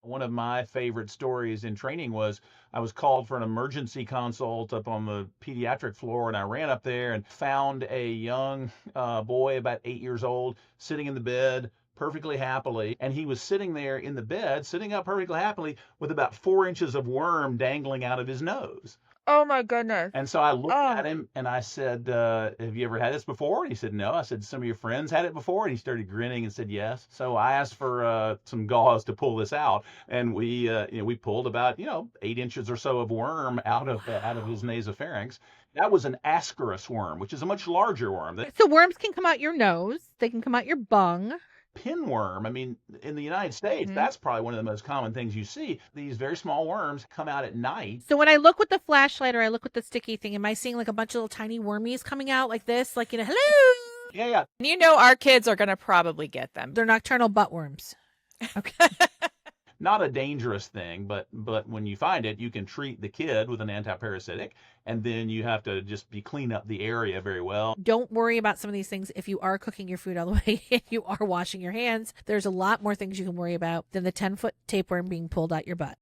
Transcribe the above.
One of my favorite stories in training was I was called for an emergency consult up on the pediatric floor, and I ran up there and found a young boy about 8 years old sitting in the bed perfectly happily. And he was sitting there in the bed, sitting up perfectly happily with about 4 inches of worm dangling out of his nose. Oh my goodness. And so I looked Oh, at him and I said, have you ever had this before? And he said, no. I said, some of your friends had it before? And he started grinning and said, yes. So I asked for some gauze to pull this out. And we pulled about, 8 inches or so of worm out of his wow. nasopharynx. That was an ascaris worm, which is a much larger worm. So worms can come out your nose. They can come out your bung. Pinworm. I mean, in the United States, Hmm. that's probably one of the most common things you see. These very small worms come out at night. So when I look with the flashlight or I look with the sticky thing, am I seeing like a bunch of little tiny wormies coming out like this? Like, hello? Yeah, yeah. You know our kids are going to probably get them. They're nocturnal butt worms. Okay. Not a dangerous thing, but when you find it, you can treat the kid with an antiparasitic, and then you have to just clean up the area very well. Don't worry about some of these things if you are cooking your food all the way and you are washing your hands. There's a lot more things you can worry about than the 10-foot tapeworm being pulled out your butt.